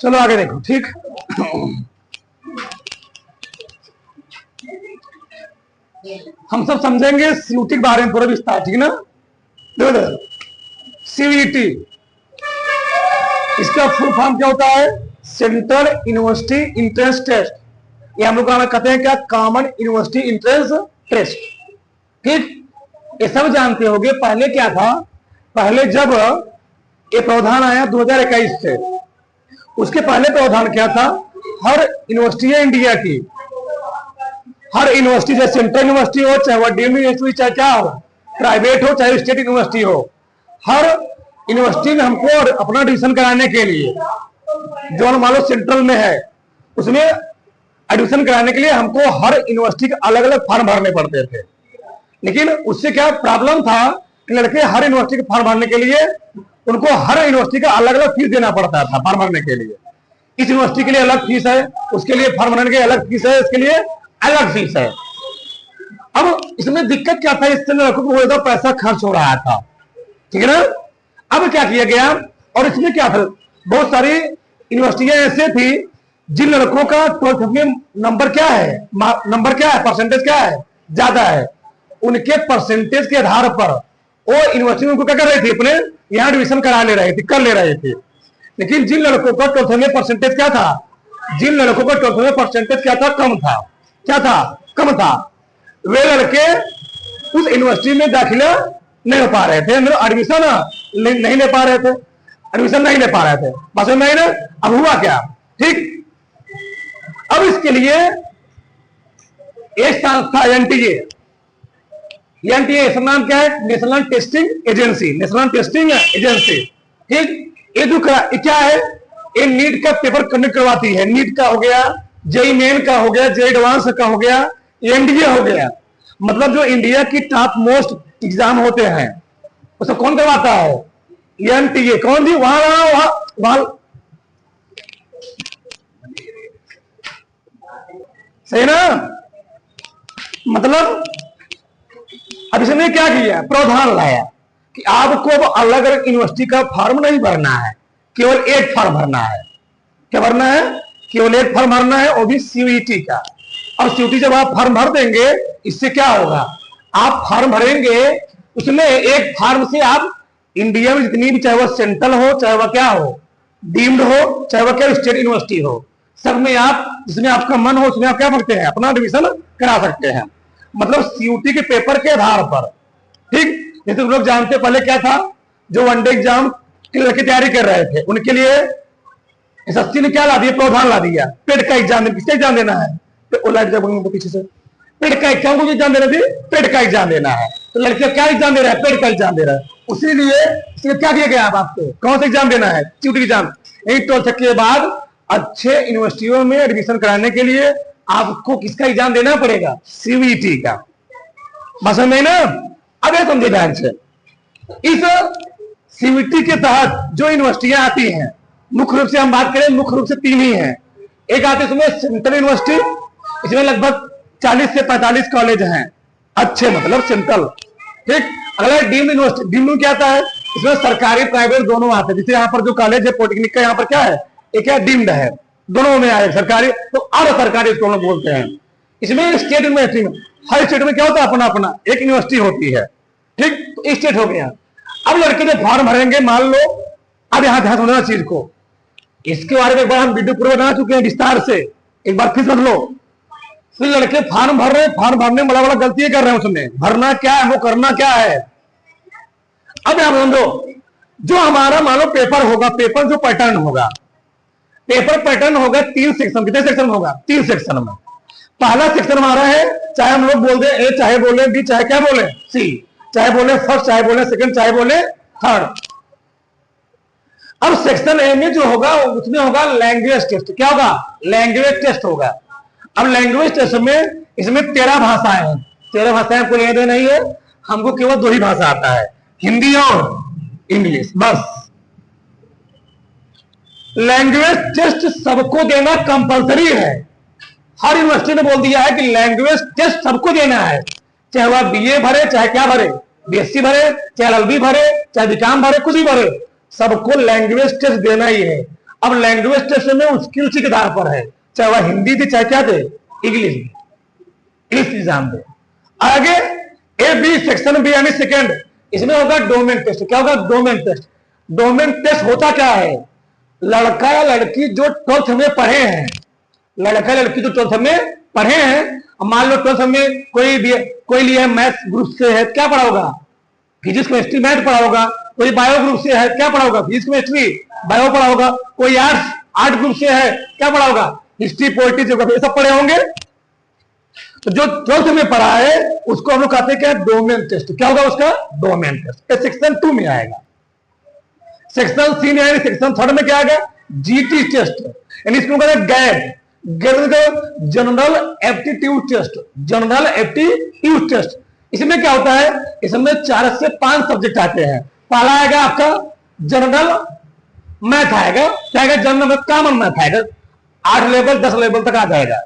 चलो आगे देखो। ठीक, हम सब समझेंगे सीयूटी के बारे में पूरा विस्तार। ठीक ना, देखो सीयूटी इसका फुल फॉर्म क्या होता है? Central university entrance test. ये हम लोग कहते हैं क्या? Common university entrance test. ठीक, ये सब जानते होंगे। पहले क्या था? पहले जब ये प्रावधान आया 2021 से, उसके पहले प्रावधान क्या था? हर यूनिवर्सिटी है इंडिया की, हर यूनिवर्सिटी, चाहे सेंट्रल यूनिवर्सिटी हो, चाहे वह डीम्ड यूनिवर्सिटी, चाहे क्या हो, प्राइवेट हो, चाहे स्टेट यूनिवर्सिटी हो, हर यूनिवर्सिटी में हमको अपना एडमिशन कराने के लिए, जो मान लो सेंट्रल में है, उसमें एडमिशन कराने के लिए हमको हर यूनिवर्सिटी के अलग अलग फॉर्म भरने पड़ते थे। लेकिन उससे क्या प्रॉब्लम था कि लड़के हर यूनिवर्सिटी के फॉर्म भरने के लिए उनको हर यूनिवर्सिटी का अलग अलग फीस देना पड़ता था फॉर्म भरने के लिए। इस यूनिवर्सिटी के लिए अलग फीस है, उसके लिए फॉर्म भरने के लिए अलग फीस है, इसके लिए अलग फीस है। अब इसमें दिक्कत क्या था? इससे लड़कों को ज्यादा पैसा खर्च हो रहा था। ठीक है ना। अब क्या किया गया, और इसमें क्या था, बहुत सारी यूनिवर्सिटियां ऐसे थी जिन लड़कों का 12th में नंबर क्या है, नंबर क्या है, परसेंटेज क्या है, ज्यादा है, उनके परसेंटेज के आधार पर वो यूनिवर्सिटी में उनको क्या कर रहे थे? अपने यहाँ एडमिशन करा ले रहे थे, कर ले रहे थे। लेकिन जिन लड़कों का 12th में परसेंटेज क्या था, जिन लड़कों का 12th में परसेंटेज क्या था, कम था, क्या था, कम था, वे लड़के उस यूनिवर्सिटी में दाखिला नहीं हो पा रहे थे, एडमिशन नहीं ले पा रहे थे, एडमिशन नहीं ले पा रहे थे। बस नहीं ना। अब हुआ क्या? ठीक, अब इसके लिए एक संस्था एनटीए, एनटीए इसका नाम क्या है? National testing agency, national testing agency. ठीक, ये जो क्या है, ये नीट का पेपर कंडक्ट करवाती है। नीट का हो गया, जेई मेन का हो गया, जेई एडवांस का हो गया, एनडीए हो गया। मतलब जो इंडिया की टॉप मोस्ट एग्जाम होते हैं उसको कौन करवाता है? एनटीए। कौन थी? वहां सही ना। मतलब अब इसने क्या किया? प्रावधान लाया कि आपको अब अलग अलग यूनिवर्सिटी का फॉर्म नहीं भरना है, केवल एक फॉर्म भरना है। क्या भरना है? केवल एक फॉर्म भरना है, वो भी सीयूटी का। और सीयूटी जब आप फॉर्म भर देंगे, इससे क्या होगा? आप फॉर्म भरेंगे, उसमें एक फॉर्म से आप इंडिया में जितनी भी, चाहे वह सेंट्रल हो, चाहे वह क्या हो, डीम्ड हो, चाहे वह क्या स्टेट यूनिवर्सिटी हो, सब में आप, जिसमें आपका मन हो उसमें आप क्या करते हैं? अपना एडमिशन करा सकते हैं। मतलब सीयूटी के पेपर के आधार पर। ठीक, जैसे लोग जानते पहले क्या था, जो वनडे एग्जाम के लड़के तैयारी कर रहे थे उनके लिए एसएससी ने क्या ला दिया? प्रावधान ला दिया। पेड का एग्जाम, किसका एग्जाम देना है? पीछे से पेड का एग्जाम को एग्जाम देना थी, पेड का एग्जाम देना है। तो लड़के क्या एग्जाम दे रहा है? पेड का एग्जाम दे रहा है। उसी लिए क्या किया गया? आपको कौन सा एग्जाम देना है? CUT exam. 12th के बाद अच्छे यूनिवर्सिटियों में एडमिशन कराने के लिए आपको किसका एग्जाम देना पड़ेगा? सीयूटी का। बस नहीं ना। अब ये समझे ध्यान से, इस सीयूटी के तहत जो यूनिवर्सिटियां आती हैं, मुख्य रूप से हम बात करें, मुख्य रूप से 3 ही हैं। एक आती है इसमें सेंट्रल यूनिवर्सिटी, इसमें लगभग 40 से 45 कॉलेज हैं अच्छे, मतलब सेंट्रल। ठीक, अगला डीम्ड यूनिवर्सिटी। डीम्ड क्या आता है? इसमें सरकारी प्राइवेट दोनों आते हैं। जैसे यहाँ पर जो कॉलेज है पॉलिटेक्निक का, यहाँ पर क्या है? एक क्या डीम्ड है, दोनों में आए, सरकारी तो अर्ध सरकारी इसको हम लोग बोलते हैं। इसमें स्टेट यूनिवर्सिटी में, हर स्टेट में क्या होता है? अपना अपना एक यूनिवर्सिटी होती है। ठीक, तो स्टेट हो गया। अब लड़के जब फॉर्म भरेंगे, मान लो, अब यहां ध्यान समझना चीज को, इसके बारे में एक बार हम वीडियो पूरा बना चुके हैं विस्तार से, एक बार फिर समझ लो। फिर लड़के फॉर्म भर रहे हैं, फॉर्म भरने में बड़ा बड़ा गलती कर रहे हैं। उसमें भरना क्या है, वो करना क्या है? अब यहां समझो, जो हमारा मान लो पेपर होगा, पेपर जो पैटर्न होगा, पेपर पैटर्न होगा 3 सेक्शन। कितने सेक्शन होगा? 3 सेक्शन में। पहला सेक्शन हमारा है, चाहे हम लोग बोल दे ए, चाहे बोले बी, चाहे क्या बोले सी, चाहे बोले फर्स्ट, चाहे बोले सेकंड, चाहे बोले थर्ड। अब सेक्शन ए में जो होगा उसमें होगा लैंग्वेज टेस्ट। क्या होगा? लैंग्वेज टेस्ट होगा। अब लैंग्वेज टेस्ट में इसमें 13 भाषाएं हैं। 13 भाषाएं आपको याद नहीं है, हमको केवल 2 ही भाषा आता है, हिंदी और इंग्लिश, बस। लैंग्वेज टेस्ट सबको देना कंपलसरी है। हर यूनिवर्सिटी ने बोल दिया है कि लैंग्वेज टेस्ट सबको देना है, चाहे वह बीए भरे, चाहे क्या भरे, बीएससी भरे, चाहे एलएलबी भरे, चाहे बीकॉम भरे, कुछ भी भरे, सबको लैंग्वेज टेस्ट देना ही है। अब लैंग्वेज टेस्ट में स्किल के आधार पर है, चाहे वह हिंदी थी चाहे क्या थे, इंग्लिश एग्जाम दे। आगे ए बी सेक्शन बी यानी सेकंड, इसमें होगा डोमेन टेस्ट। क्या होगा? Domain test. डोमेन टेस्ट होता क्या है? लड़का या लड़की जो 12th में पढ़े हैं, लड़का लड़की जो 12th में पढ़े हैं, मान लो 12th में कोई लिया मैथ्स ग्रुप से है, क्या पढ़ा होगा? फिजिक्स केमिस्ट्री मैथ पढ़ा होगा। कोई बायो ग्रुप से है, क्या पढ़ा होगा? फिजिक्स केमिस्ट्री बायो पढ़ा होगा। कोई आर्ट ग्रुप से है, क्या पढ़ा होगा? हिस्ट्री पोलिटी ज्योग्राफी, सब पढ़े होंगे। तो जो 12th में पढ़ा है उसको हम लोग कहते हैं क्या? Domain test. क्या होगा उसका? Domain test. ये सेक्शन 2 में आएगा। सेक्शन 3 यानी सेक्शन 3 में क्या आएगा? जीटी टेस्ट, यानी इसको कहते हैं GAT. General aptitude test. General aptitude test, इसमें क्या होता है? इसमें 4 से 5 सब्जेक्ट आते हैं। पहला आएगा आपका जनरल मैथ आएगा, क्या आएगा? जनरल मैथ, कॉमन मैथ आएगा। 8 लेवल 10 लेवल तक आ जाएगा,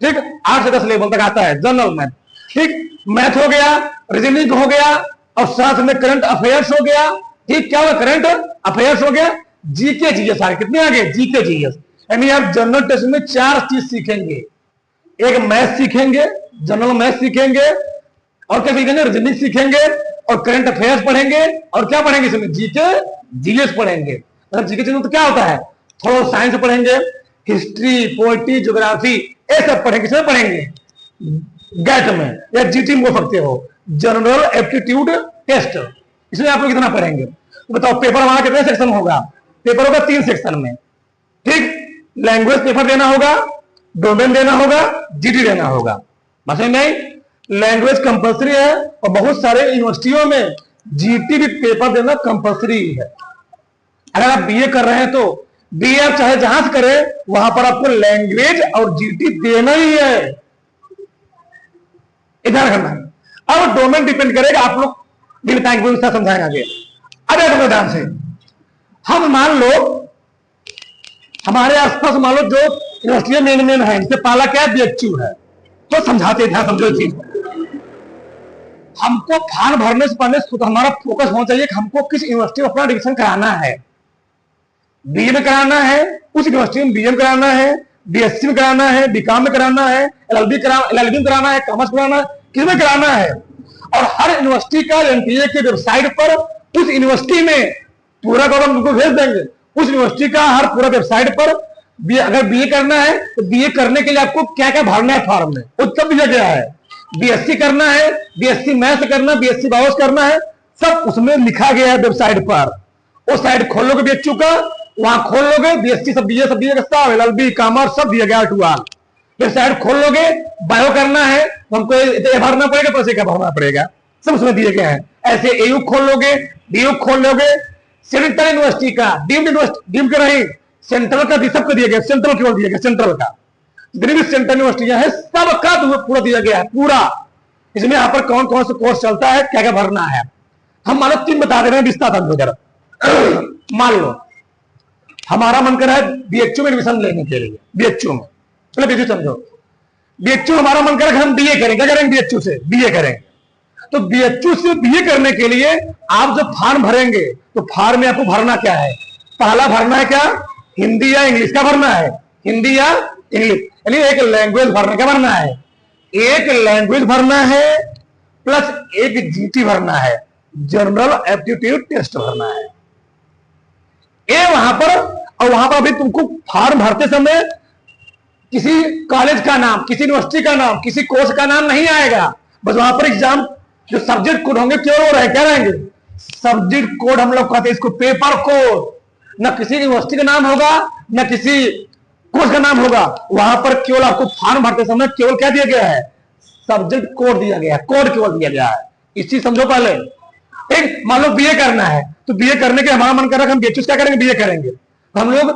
ठीक, 8 से 10 लेवल तक आता है जनरल मैथ, ठीक। मैथ हो गया, रीजनिंग हो गया, और साथ में करंट अफेयर्स हो गया, ठीक। क्या हुआ? करंट अफेयर्स हो गया। जीके जीएस आ, कितने आगे? जीके जीएस, यानी आप जनरल टेस्ट में 4 चीज सीखेंगे। एक मैथ सीखेंगे, जनरल मैथ सीखेंगे, और क्या सीखेंगे? रीजनिंग सीखेंगे, और करंट अफेयर्स पढ़ेंगे, और क्या पढ़ेंगे इसमें? जीके जीएस पढ़ेंगे। मतलब जीके जीएस तो क्या होता है? थोड़ा साइंस पढ़ेंगे, हिस्ट्री पोलिटी ज्योग्राफी, ये सब पढ़ेंगे। किसमें पढ़ेंगे? गैट में या जीटी में हो सकते हो, जनरल एप्टीट्यूड टेस्ट। इसमें आप लोग कितना पढ़ेंगे? तो बताओ, पेपर हमारा कितने सेक्शन होगा? पेपर होगा 3 सेक्शन में, ठीक। लैंग्वेज पेपर देना होगा, डोमेन देना होगा, जीटी देना होगा। बस नहीं, लैंग्वेज कंपलसरी है, और बहुत सारे यूनिवर्सिटियों में जीटी भी पेपर देना कंपलसरी है। अगर आप बीए कर रहे हैं तो बीए आप चाहे जहां से करें, वहां पर आपको लैंग्वेज और जीटी देना ही है, इधर करना है। अब डोमेन डिपेंड करेगा, आप लोग भी बताएंगे, समझाएंगे आगे। अब एक ध्यान से, हम मान लो हमारे आसपास मान लो जो यूनिवर्सिटी मेन है, इनसे पहला क्या है? बीएचयू है। तो समझाते ध्यान समझो चीज। हमको फॉर्म भरने से पहले हमारा फोकस होना चाहिए कि हमको किस यूनिवर्सिटी में अपना एडमिशन कराना है। बीए में कराना है, उस यूनिवर्सिटी में बीए में कराना है, बीएससी में कराना है, बीकॉम में कराना है, एलएलबी में कराना है, कॉमर्स कराना है, किसमें कराना है। और हर यूनिवर्सिटी का एनटीए के वेबसाइट पर उस यूनिवर्सिटी में पूरा गवर्नमेंट उनको भेज देंगे। उस यूनिवर्सिटी का हर पूरा वेबसाइट पर अगर बीए करना है तो बीए करने के लिए आपको क्या क्या भरना है फॉर्म में, वो सब दिया गया है। बीएससी करना है, बीएससी मैथ्स करना, बीएससी बायोस करना है, सब उसमें लिखा गया है वेबसाइट पर। वो साइट खोल लोगे बीएचयू का, वहां खोल लोगे बीएससी सब बीए का सब, एलएलबी कॉमर्स सब दिया गया टूआल। वेबसाइट खोल लोगे, बायो करना है हमको भरना पड़ेगा, पैसे का भरना पड़ेगा, सब उसमें दिए गए हैं। ऐसे एयू खोल लोगे, डीयू खोल लोगे, सेंट्रल यूनिवर्सिटी का, डीम का नहीं, सेंट्रल का भी सबको दिया गया, सेंट्रल केवल दिया गया, सेंट्रल का जितनी भी सेंट्रल यूनिवर्सिटियां है सबका पूरा दिया गया है पूरा। इसमें यहाँ पर कौन कौन सा कोर्स चलता है, क्या क्या भरना है, हम मान लो 3 बता दे रहे हैं विस्तार वगैरह। मान लो हमारा मन कर रहा है बीएचयू में एडमिशन लेने के लिए, बीएचयू में, चलो बीएचयू समझो, बीएचयू हमारा मन कर रहा है हम बीए करेंगे, क्या करेंगे? बीएचयू से बीए करेंगे। तो बीएचयू से बीए करने के लिए आप जब फॉर्म भरेंगे तो फॉर्म में आपको भरना क्या है? पहला भरना है क्या? हिंदी या इंग्लिश का भरना है, हिंदी या इंग्लिश, यानी एक लैंग्वेज भरने का भरना है। एक लैंग्वेज भरना है प्लस एक जीटी भरना है, जनरल एप्टीट्यूड टेस्ट भरना है। ये वहां पर, और वहां पर अभी तुमको फॉर्म भरते समय किसी कॉलेज का नाम, किसी यूनिवर्सिटी का नाम, किसी कोर्स का नाम नहीं आएगा। बस वहां पर एग्जाम जो सब्जेक्ट कोड होंगे क्यों हो रहे क्या रहेंगे? सब्जेक्ट कोड हम लोग कहते हैं इसको, पेपर कोड। न किसी यूनिवर्सिटी का नाम होगा, न किसी कोर्स का नाम होगा। वहां पर केवल आपको फॉर्म भरते समय केवल क्या दिया गया है? सब्जेक्ट कोड दिया गया है, कोड केवल दिया गया है। इस चीज समझो पहले। एक मान लो बीए करना है, तो बीए करने के हमारा मन कर रहा है हम बीएचयू क्या करेंगे? बीए करेंगे। हम लोग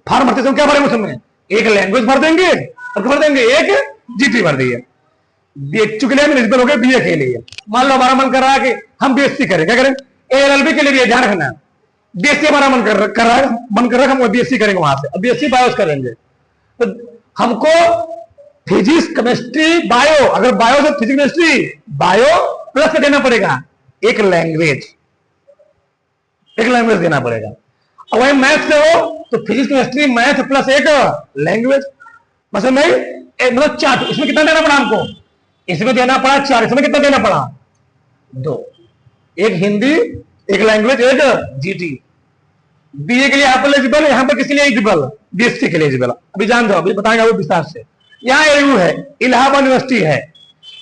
फॉर्म भरते समय क्या भरेंगे? उसमें एक लैंग्वेज भर देंगे और भर देंगे एक जीटी भर देंगे। बीएचयू के लिए हम एलिजिबल हो गए बीए के लिए। मान लो हमारा मन कर रहा है कि हम बीएससी करें, क्या करें? एलएलबी के लिए ध्यान रखना, बीएससी हमारा मन कर रहा है हम बीएससी करेंगे, वहां से बीएससी बायोस करेंगे। तो हमको फिजिक्स केमिस्ट्री बायो, अगर बायो से फिजिक्स केमिस्ट्री बायो प्लस का देना पड़ेगा एक लैंग्वेज, देना पड़ेगा। और वही मैथ से हो तो फिजिक्स केमिस्ट्री मैथ प्लस एक लैंग्वेज, मतलब नहीं मतलब 4, इसमें कितना देना पड़ा हमको, इसमें देना पड़ा 4, इसमें कितना देना पड़ा 2, एक हिंदी एक लैंग्वेज एक जीटी। बीए के लिए यहाँ पर एलिजिबल, यहाँ पर किसी लिए एलिजिबल, बीएससी के लिए एलिजिबल। अभी जान जाओ, अभी बताएंगे वो विस्तार से। यहाँ एयू है, इलाहाबाद यूनिवर्सिटी है,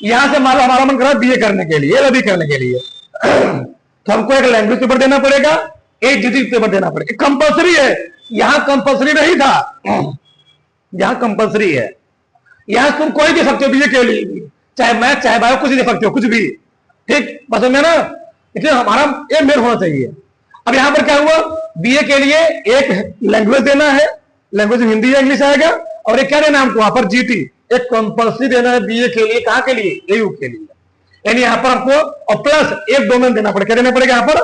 यहां से मान लो हमारा मन कर रहा है बीए करने के लिए, एलएलबी करने के लिए, तो हमको एक लैंग्वेज पेपर देना पड़ेगा, एक जीटी पेपर देना पड़ेगा, कंपल्सरी है। यहां कंपल्सरी नहीं था, यहां कंपल्सरी है। यहां तुम कोई दे सकते हो बीए के लिए, चाहे मैथ चाहे बायो, कुछ दे सकते हो, कुछ भी, ठीक, पसंद है ना, इसलिए हमारा ये मेल होना चाहिए। अब यहां पर क्या हुआ, बीए के लिए एक लैंग्वेज देना है, लैंग्वेज हिंदी या इंग्लिश आएगा, और एक क्या देना है हमको वहां पर जीटी, एक कंपल्सरी देना है बीए के लिए, कहां के लिए, एयू के लिए, यानी यहां पर आपको, और प्लस एक डोमेन देना पड़ेगा, क्या देना पड़ेगा यहां पर,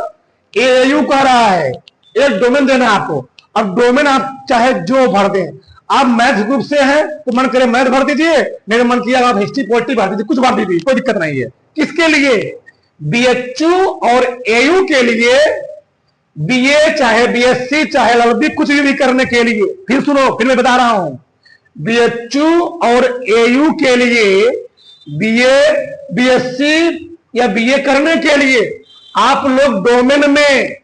एयू कह रहा है एक डोमेन देना है आपको। अब डोमेन आप चाहे जो भर दें, आप मैथ ग्रुप से हैं तो मन करे मैथ भर दीजिए, मेरे मन किया आप हिस्ट्री पॉलिटी भर दीजिए, कुछ भर दीजिए, कोई दिक्कत नहीं है। किसके लिए, बीएचयू और एयू के लिए, बीए चाहे बीएससी चाहे एलएलबी कुछ भी करने के लिए। फिर सुनो, फिर मैं बता रहा हूं, बीएचयू और एयू के लिए, बीए बीएससी या बीए करने के लिए आप लोग डोमेन में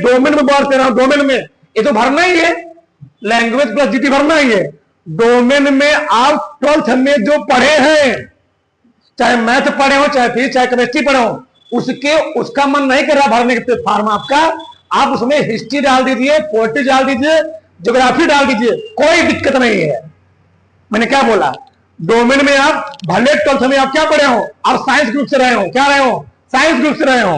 बात कर रहा हूं, डोमेन में ये तो भरना ही है, लैंग्वेज प्लस जीटी भरना ही है। डोमेन में आप 12th में जो पढ़े हैं, चाहे मैथ पढ़े हो, चाहे फिजिक्स चाहे केमिस्ट्री पढ़े हो, उसका मन नहीं कर रहा भरने के फॉर्म आपका, आप उसमें हिस्ट्री डाल दीजिए, पॉलिटिक्स डाल दीजिए, ज्योग्राफी डाल दीजिए, कोई दिक्कत नहीं है। मैंने क्या बोला, डोमेन में आप भले 12th में आप क्या पढ़े हो, आप साइंस ग्रुप से रहे हो, क्या रहे हो, साइंस ग्रुप से रहे हो,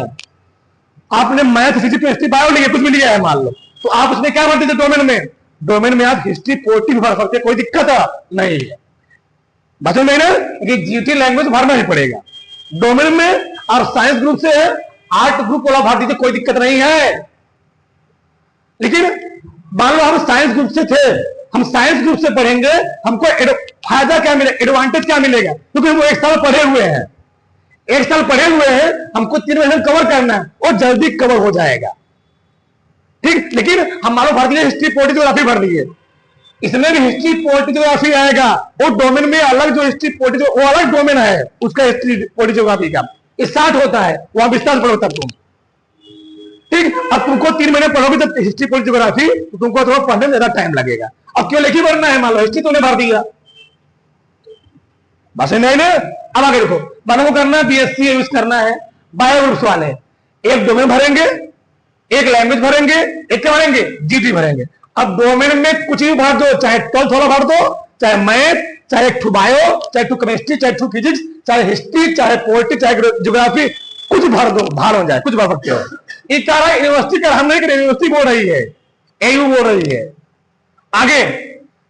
आपने मैथ फिजिक्स केमिस्ट्री बायो लिया, कुछ भी लिया है मान लो, तो आप उसमें क्या भर दीजिए डोमेन में आप हिस्ट्री पॉलिटिक्स भर सकते, कोई दिक्कत नहीं है। बचन में ना कि जीटी लैंग्वेज भरना ही पड़ेगा डोमेन में, और साइंस ग्रुप से है, आर्ट ग्रुप वाला भर दीजिए, कोई दिक्कत नहीं है। लेकिन मान लो हम साइंस ग्रुप से थे, हम साइंस ग्रुप से पढ़ेंगे, हमको फायदा क्या मिलेगा, एडवांटेज क्या मिलेगा, क्योंकि हम 1 साल पढ़े हुए हैं, 1 साल पढ़े हुए हैं, हमको 3 महीने कवर करना है, वो जल्दी कवर हो जाएगा, ठीक। लेकिन हम मान लो भर दिए हिस्ट्री पॉलिटिक्स ज्योग्राफी भर दिए, इसमें भी हिस्ट्री पॉलिटिक्स ज्योग्राफी आएगा, वो डोमेन में अलग, जो हिस्ट्री पॉलिटिक्स वो अलग डोमेन है उसका, हिस्ट्री पॉलिटिक्स ज्योग्राफी का स्टार्ट होता है, वहां विस्तार पढ़ो तब तुम, ठीक। अब तुमको 3 महीने पढ़ोगे जब हिस्ट्री पॉलिटिक्स ज्योग्राफी, तो तुमको थोड़ा पढ़ने में ज्यादा टाइम लगेगा। अब क्यों लिखी भरना है, मान लो हिस्ट्री तुमने भर दिया, बस नहीं ना। अब आगे देखो, मानो को करना है बीएससी यूज करना है, बायो ग्रुप्स वाले एक डोमेन भरेंगे, एक लैंग्वेज भरेंगे, एक क्या भरेंगे, जीटी भरेंगे। अब डोमेन में कुछ भी भर दो, चाहे 12th वाला भर दो, चाहे मैथ, चाहे एक बायो, चाहे केमिस्ट्री, चाहे फिजिक्स, चाहे हिस्ट्री, चाहे पॉलिटिक्स, चाहे ज्योग्राफी, कुछ भर दो, भार हो जाए, कुछ भर सकते हो। ये कह रहा है यूनिवर्सिटी का, हम नहीं करें, यूनिवर्सिटी बोल रही है, एयू बोल रही है। आगे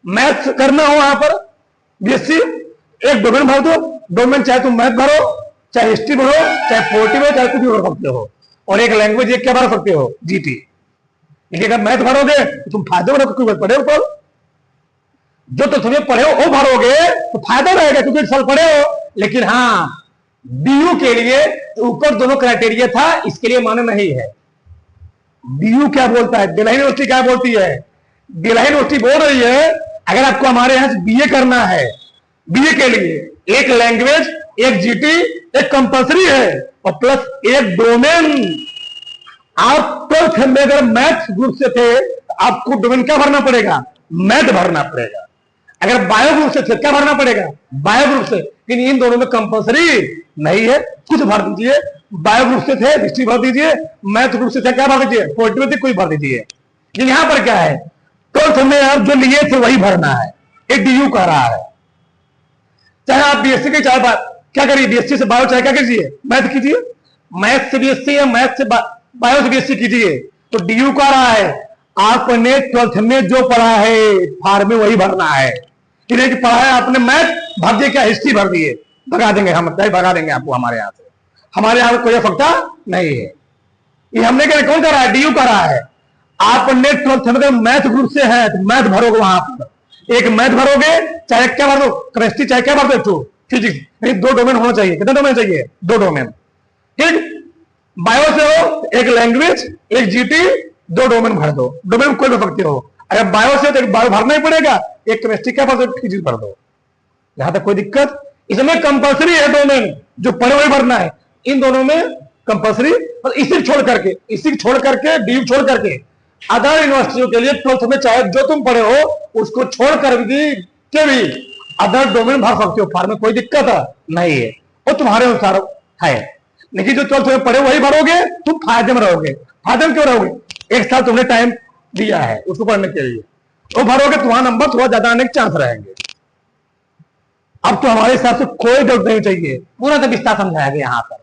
मैथ करना हो वहां पर बीएससी, एक डोमेन भर दो, डोमेन चाहे तुम मैथ भरो, चाहे हिस्ट्री भरो, चाहे पॉलिटी भरो, चाहे कुछ भी भर सकते हो, और एक लैंग्वेज एक क्या भर सकते हो, जीटी। लेकिन अगर मैथ भरोगे तो तुम फायदे में क्योंकि पढ़े हो, तो जो तो तुम्हें पढ़े हो वो भरोगे तो फायदा रहेगा, क्योंकि 1 साल पढ़े हो। लेकिन हाँ, बीयू के लिए ऊपर दोनों क्राइटेरिया था, इसके लिए माने नहीं है। बीयू क्या बोलता है, दिल्ली यूनिवर्सिटी क्या बोलती है, दिल्ली यूनिवर्सिटी बोल रही है अगर आपको हमारे यहां से बीए करना है, बीए के लिए एक लैंग्वेज, एक जीटी, एक कंपल्सरी है, और प्लस एक डोमेन। आप 12th में अगर मैथ ग्रुप से थे, आपको डोमेन क्या भरना पड़ेगा, मैथ भरना पड़ेगा। अगर बायो ग्रुप से थे, क्या भरना पड़ेगा, बायो ग्रुप से। लेकिन इन दोनों में कंपल्सरी नहीं है, कुछ भर दीजिए। बायो ग्रुप से थे हिस्ट्री भर दीजिए, मैथ ग्रुप से थे क्या भर दीजिए, पॉलिटिक्स कोई भर दीजिए। लेकिन यहां पर क्या है, 12th में आप जो लिए थे वही भरना है, एक डीयू कह रहा है। चाहे आप बीएससी के, चाहे क्या करिए, बीएससी से बायो चाहे क्या कीजिए, मैथ कीजिए, मैथ से बीएससी या मैथ से बायो से बीएससी कीजिए। तो डीयू कह रहा है आपने 12th में जो पढ़ा है फार्म में वही भरना है। कि पढ़ा है आपने मैथ, भर दिए क्या, हिस्ट्री भर दिए, भगा देंगे हम, भगा देंगे आपको हमारे यहाँ से, हमारे यहाँ कोई आवश्यकता नहीं है। ये हमने कौन कर रहा है, डीयू कर रहा है। आपने 12th में मैथ ग्रुप से है तो मैथ भरोगे, वहां पर एक मैथ भरोगे, चाहे क्या भर दो, केमिस्ट्री चाहे क्या भर दो, फिजिक्स, नहीं 2 डोमेन होना चाहिए। कितना डोमेन चाहिए, 2 डोमेन, ठीक। बायो से हो एक लैंग्वेज, एक जीटी, दो डोमेन भर दो, डोमेन कोई भी भरते हो। अगर बायो से तो एक बायो भरना ही पड़ेगा, एक केमिस्ट्री का भर दो, फिजिक्स भर दो, यहां तक कोई दिक्कत। इसमें कंपलसरी है डोमेन, जो पढ़े हुए भरना है, इन दोनों में कंपलसरी। और इसी छोड़ करके डी छोड़ करके अदर यूनिवर्सिटियों के लिए 12th में चाहे जो तुम पढ़े हो उसको छोड़ कर भी अदर डोमेन भर सकते हो, फार्म में कोई दिक्कत नहीं है, वो तुम्हारे अनुसार है। लेकिन जो 12th में पढ़े वही भरोगे, तुम फायदे में रहोगे। फायदे में क्यों रहोगे? एक साल तुमने टाइम दिया है उसको पढ़ने के लिए, वो भरोगे, तुम्हारा नंबर थोड़ा ज्यादा आने के चांस रहेंगे। अब तो हमारे हिसाब से कोई डाउट नहीं चाहिए, पूरा तो विस्तार समझाया गया यहां पर।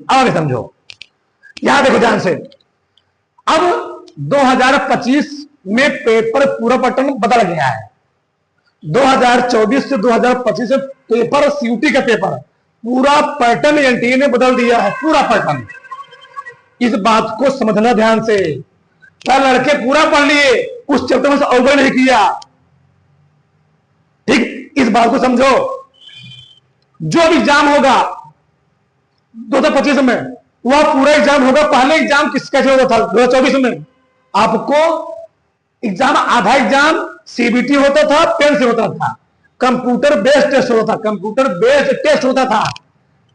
अब आगे समझो, यहां देखो ध्यान से। अब 2025 में पेपर पूरा पैटर्न बदल गया है। 2024 से 2025 में पेपर, सीयूटी का पेपर पूरा पैटर्न एनटीए ने बदल दिया है, पूरा पैटर्न। इस बात को समझना ध्यान से। क्या लड़के पूरा पढ़ लिए, उस चैप्टर में से अवगत नहीं किया, ठीक? इस बात को समझो। जो भी एग्जाम होगा 2025 में, वह पूरा एग्जाम होगा। पहले एग्जाम कैसे होता था 2024 में? आपको एग्जाम, आधा एग्जाम सीबीटी होता था, पेन से होता था, कंप्यूटर बेस्ड टेस्ट होता था, कंप्यूटर बेस्ड टेस्ट होता था।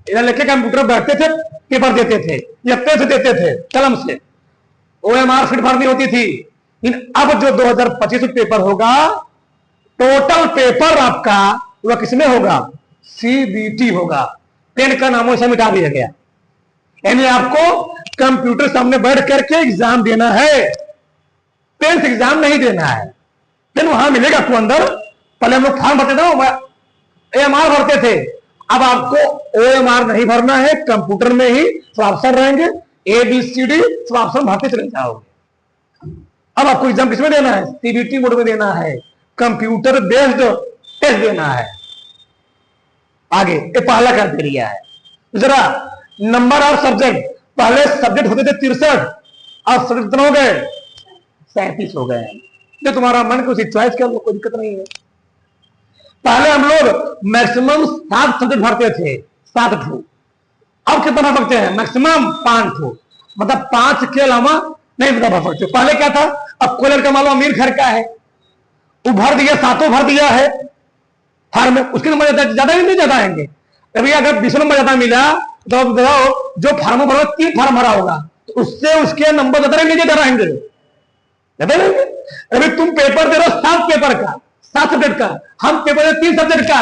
इधर लेके कंप्यूटर बैठते थे, पेपर देते थे, या पेन से देते थे, कलम से, ओएमआर फिट भरनी होती थी। लेकिन अब जो 2025 में पेपर होगा, टोटल पेपर आपका वह किसमें होगा? सीबीटी होगा। पेन का नामों से मिटा दिया गया, यानी आपको कंप्यूटर सामने बैठ करके एग्जाम देना है, पेन से एग्जाम नहीं देना है। पेन वहां मिलेगा आपको अंदर। पहले हम लोग फॉर्म भरते थे, ओएमआर भरते थे, अब आपको ओएमआर नहीं भरना है, कंप्यूटर में ही ऑप्शन रहेंगे, ABCD ऑप्शन भरते चले जाओगे। अब आपको एग्जाम किसमें देना है? सीबीटी मोड में देना है, कंप्यूटर बेस्ड टेस्ट देना है। आगे ये पहला क्राइटेरिया है। जरा नंबर ऑफ सब्जेक्ट, पहले सब्जेक्ट होते थे 63, अब सब्जेक्ट कितने हो गए? 37 हो गए। जो तुम्हारा मन को चॉइस कर लो, कोई दिक्कत नहीं है। पहले हम लोग मैक्सिमम 7 सब्जेक्ट भरते थे, 7 ठो। अब कितना भरते हैं? मैक्सिमम 5 ठो, मतलब 5 के अलावा नहीं भर सकते। पहले क्या था? अब कोई लड़का मान लो अमीर घर का है, वो भर दिया, 7 भर दिया है फार्म में, उसके नंबर ज्यादा नहीं ज्यादा आएंगे। अभी अगर 20 नंबर ज्यादा मिला तो बताओ, जो फार्म भरा 3 फार्म भरा होगा, तो उससे उसके नंबर ज्यादा नहीं ज्यादा रहेंगे, ज्यादा रहेंगे। अभी तुम पेपर दे रहे हो 7 पेपर का, 7 सब्जेक्ट का, हम पेपर दे 3 सब्जेक्ट का।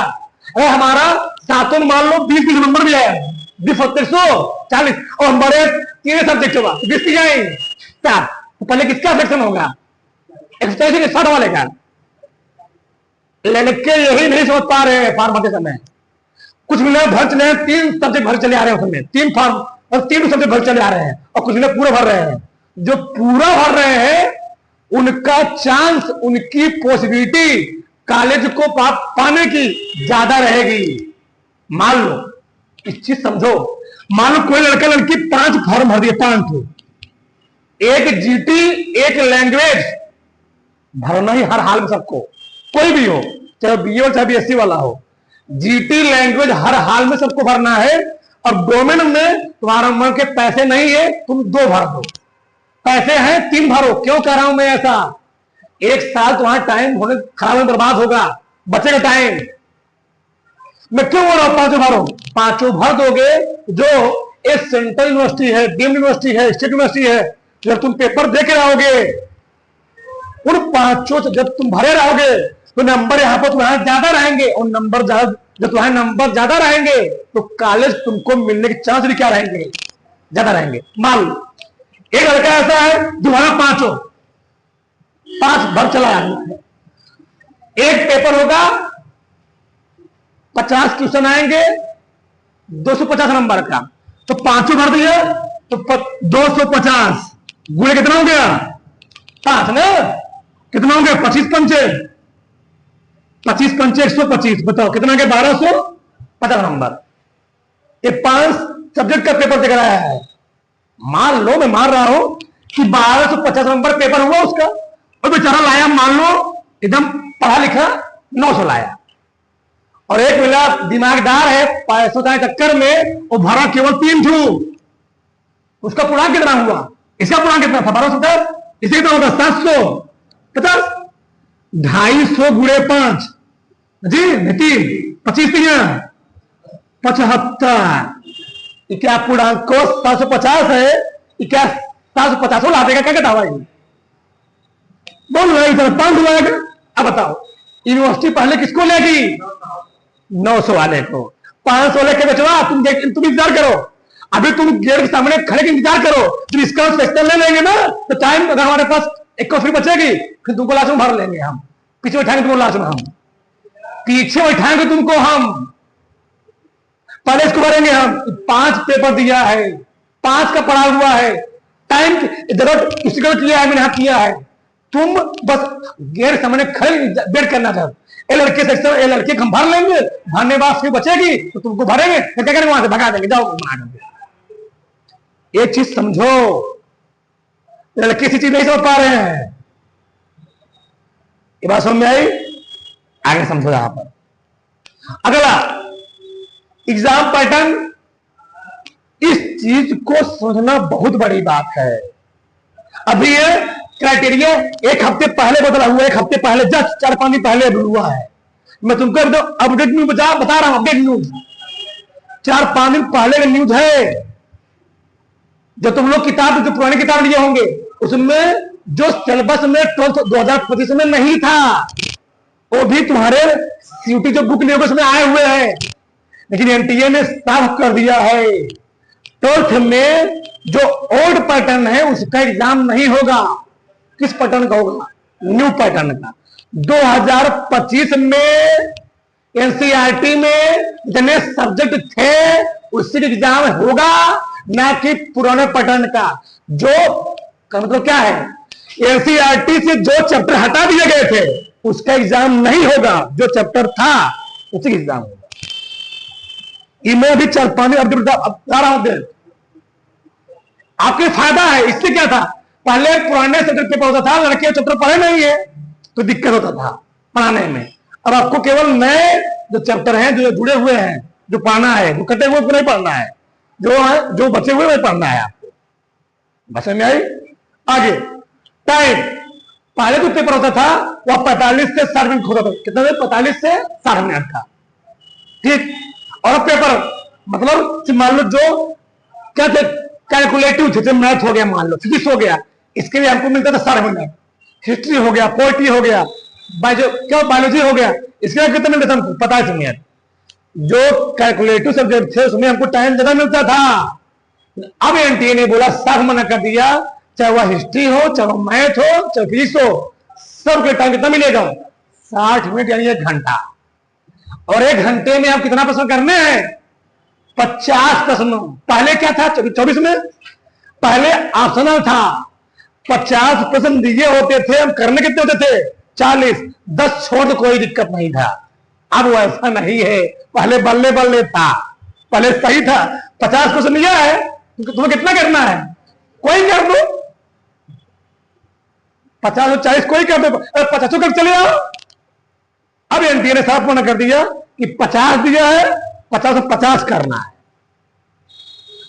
अरे हमारा 7 मान लो 20 नंबर भी आया, 40, और हमारे 3 सब्जेक्ट होगा, 20 जाएंगे। तो पहले किसका सेक्शन होगा? 60 वाले का। लड़के यही नहीं समझ पा रहे हैं फार्म भरते समय। कुछ मिले भर चले हैं, 3 सब्जेक्ट भर चले आ रहे हैं, उसमें 3 फार्म और 3 सब्जेक्ट भर चले आ रहे हैं, और कुछ मिले पूरा भर रहे हैं। जो पूरा भर रहे हैं उनका चांस, उनकी पॉसिबिलिटी कॉलेज को पाने की ज्यादा रहेगी। मान लो, इस चीज समझो, मान लो कोई लड़का लड़की 5 फॉर्म भर दिए, 5 ठो, एक जीटी, एक लैंग्वेज भरना ही हर हाल में सबको, कोई भी हो, चाहे बीए हो चाहे बीएससी वाला हो, जीटी लैंग्वेज हर हाल में सबको भरना है। और डोमेन में तुम्हारा मन के पैसे नहीं है, तुम 2 भर दो, पैसे हैं 3 भरो। क्यों कह रहा हूं मैं ऐसा? एक साल तुम्हारा टाइम होने खराब बर्बाद होगा, बचेगा टाइम। मैं क्यों बोल रहा हूं 5 भरो? 5 भर दोगे, जो एक सेंट्रल यूनिवर्सिटी है, डीम्ड यूनिवर्सिटी है, स्टेट यूनिवर्सिटी है, जब तुम पेपर दे के रहोगे, उन 5 जब तुम भरे रहोगे तो नंबर यहां पर तुम्हारे ज्यादा रहेंगे, और नंबर ज्यादा, जब तुम्हारे नंबर ज्यादा रहेंगे तो कॉलेज तुमको मिलने के चांस भी क्या रहेंगे? ज्यादा रहेंगे। मान लो एक लड़का ऐसा है तुम्हारा 5 भर चला है, एक पेपर होगा, 50 क्वेश्चन आएंगे, 250 नंबर का, तो 5 भर दिया तो 250 गुणे कितना हो गया? 5 ना, कितना हो गया? 25 पंचे 125, बताओ कितना के? 1250 नंबर। ये 5 सब्जेक्ट का पेपर दिख रहा है। मान लो, मैं मान रहा हूं कि 1250 नंबर पेपर हुआ उसका, और बेचारा लाया मान लो एकदम पढ़ा लिखा 900 लाया, और एक मिला दिमागदार है, पैसों के चक्कर में वो भरा केवल 3 ठू, उसका पूरा कितना हुआ? इसका पूर्णांक कितना था? 1270। इसे कितना होगा? 750। 250 गुणे 5 जी नितिन, 25 75। क्या पूर्णांक को 750 है? क्या 750 ला देगा? क्या कहता भाई? बोल रहा इधर 500 लाएगा। अब बताओ यूनिवर्सिटी पहले किसको लेगी? 900 वाले को। 500 लेके बचवा, तुम इंतजार करो। अभी तुम गेट के सामने खड़े के इंतजार करो। जब इसका सेक्शन ले लेंगे ना तो टाइम अगर हमारे पास एक कॉफी बचेगी फिर तुमको लाश में भर लेंगे हम। पीछे बैठाएंगे तुमको लाश में हम, पीछे बैठाएंगे तुमको हम, पहले इसको भरेंगे हम। 5 पेपर दिया है, 5 का पढ़ा हुआ है, टाइम जरूरत किसी को किया है, मैंने यहाँ किया है। तुम बस गेट सामने खड़े वेट करना चाहो। ए लड़के सेक्शन, ए लड़के हम भर लेंगे, भरने बाद फिर बचेगी तो तुमको भरेंगे, तो क्या करेंगे? वहां से भगा देंगे, जाओ बना देंगे। एक चीज समझो, लड़के किसी चीज नहीं समझ पा रहे हैं। ये बात समझ में आई? आगे समझो यहां पर। अगला एग्जाम पैटर्न, इस चीज को समझना बहुत बड़ी बात है। अभी ये क्राइटेरिया एक हफ्ते पहले बदला हुआ, एक हफ्ते पहले जस्ट 4-5 दिन पहले हुआ है। मैं तुमको एकदम अपडेट न्यूज बता रहा हूं, अपडेट न्यूज 4-5 दिन पहले का न्यूज है। जो तुम लोग किताब, जो पुरानी किताब लिए होंगे उसमें जो सिलेबस में 2025 में नहीं था, वो भी तुम्हारे सीयूटी जो बुक लिए उसमें आए हुए हैं। लेकिन एनटीए ने साफ कर दिया है 12th में जो ओल्ड पैटर्न है उसका एग्जाम नहीं होगा। किस पैटर्न का होगा? न्यू पैटर्न का। 2025 में एनसीईआरटी में जितने सब्जेक्ट थे उससे एग्जाम होगा, ना कि पुराने पैटर्न का। जो मतलब क्या है, एनसीईआरटी से जो चैप्टर हटा दिए गए थे उसका एग्जाम नहीं होगा, जो चैप्टर था उसी का एग्जाम होगा। मैं भी 4-5 दिन अपडेट बता रहा हूं, आपके फायदा है। इससे क्या था, पहले पुराने सब्जेक्ट पेपर होता था, लड़के चैप्टर पढ़े नहीं है तो दिक्कत होता था पढ़ाने में। अब आपको केवल नए जो चैप्टर हैं, जो जुड़े हुए हैं, जो पढ़ना है, जो कटे हुए को नहीं पढ़ना है, जो बचे हुए वही पढ़ना है आपको। बस में आई? आगे टाइम, पहले जो पेपर होता था वह 45 से 60 मिनट होता था। कितना देर? 45 से 60 मिनट का, ठीक। और पेपर मतलब मान लो जो क्या थे, कैलकुलेटिव थे, मैथ हो गया, मान लो फिजिक्स हो गया, इसके लिए हमको मिलता था 60 मिनट। हिस्ट्री हो गया, पोएट्री हो गया, बायोलॉजी हो गया, इसके लिए कितने मिनट हमको? 50 मिनट। जो कैलकुलेटिव सब्जेक्ट थे उसमें हमको टाइम ज्यादा मिलता था। अब एनटीए ने बोला, साफ मना कर दिया, चाहे वह हिस्ट्री हो, चाहे वह मैथ हो, चाहे फिजिक्स हो, सबके टाइम कितना मिलेगा? 60 मिनट, यानी 1 घंटा। और 1 घंटे में आप कितना प्रश्न करने हैं? 50 प्रश्न। पहले क्या था 24 में? पहले ऑप्शनल था, 50 प्रश्न दिए होते थे, हम करने कितने होते थे? 40। 10 छोड़ तो कोई दिक्कत नहीं था। अब वैसा नहीं है, पहले बल्ले बल्ले था, पहले सही था। 50 क्वेश्चन लिया है, तुम्हें कितना करना है? कोई कर दो, 50 और 40 कोई कर दो, 50 कर चले आओ। अब एनटीए ने साफ मना कर दिया कि 50 दिया है, 50 और 50 करना है।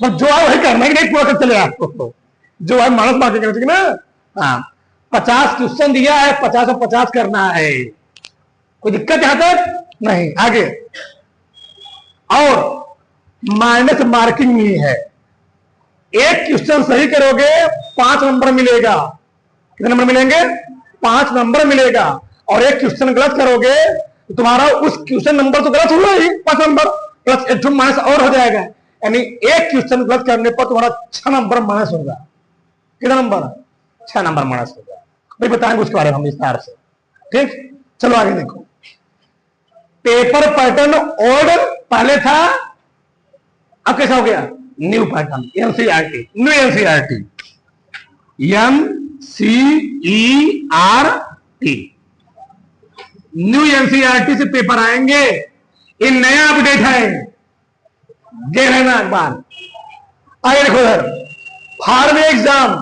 बस जो है वही करना है, नहीं पूरा कर चले आपको, जो है मानस मार्किंग करना चाहिए ना। हाँ, 50 क्वेश्चन दिया है, 50 और 50 करना है, कोई दिक्कत यहां तक नहीं। आगे और माइनस मार्किंग भी है। एक क्वेश्चन सही करोगे 5 नंबर मिलेगा। कितने नंबर मिलेंगे? 5 नंबर मिलेगा। और एक क्वेश्चन गलत करोगे तो तुम्हारा उस क्वेश्चन नंबर तो गलत हुआ ही, 5 नंबर प्लस 1 माइनस और हो जाएगा। यानी एक क्वेश्चन गलत करने पर तुम्हारा 6 नंबर माइनस होगा। कितना नंबर? 6 नंबर माइनस होगा। भाई बताएंगे उसके बारे में हम विस्तार से, ठीक। चलो आगे देखो, पेपर पैटर्न ओल्ड पहले था, अब कैसा हो गया? New pattern, NCERT, new NCERT, NCERT, new NCERT से पेपर आएंगे। ये नया अपडेट है, देख लेना एक बार। आगे देखो इधर, फार्म एग्जाम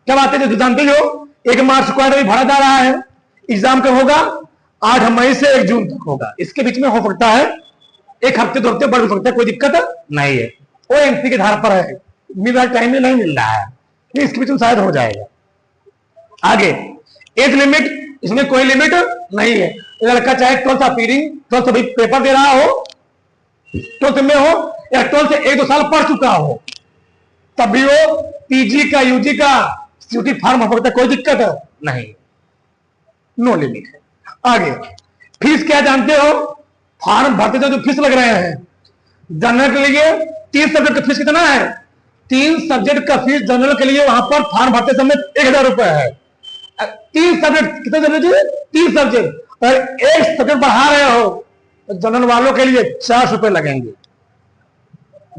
क्या बात है, जो जानते हो 1 मार्च को अभी भरा जा रहा है। एग्जाम कब होगा? 8 मई से 1 जून तक होगा। इसके बीच में हो सकता है 1 हफ्ते 2 हफ्ते बढ़ सकता है, कोई दिक्कत नहीं है। वो एमपी के धार पर है, मिल रहा टाइम में नहीं मिल रहा है। इसके बीच में शायद हो जाएगा। आगे एज लिमिट, इसमें कोई लिमिट नहीं है। लड़का चाहे 12th अपीयरिंग, 12th अभी पेपर दे रहा हो, 12th में हो या 12th से 1-2 साल पढ़ चुका हो, तब भी वो पीजी का, यूजी का सीयूटी फॉर्म भर सकता है, कोई दिक्कत नहीं, नो लिमिट है। आगे फीस क्या जानते हो? फॉर्म भरते जो फीस लग रहे हैं जनरल के लिए 3 सब्जेक्ट का फीस कितना है? 3 सब्जेक्ट का फीस जनरल के लिए वहां पर फॉर्म भरते समय 1000 रुपए है। 3 सब्जेक्ट कितने सब्जेक्ट? 3 सब्जेक्ट। और 1 सब्जेक्ट बढ़ा रहे हो तो जनरल वालों के लिए 400 रुपए लगेंगे।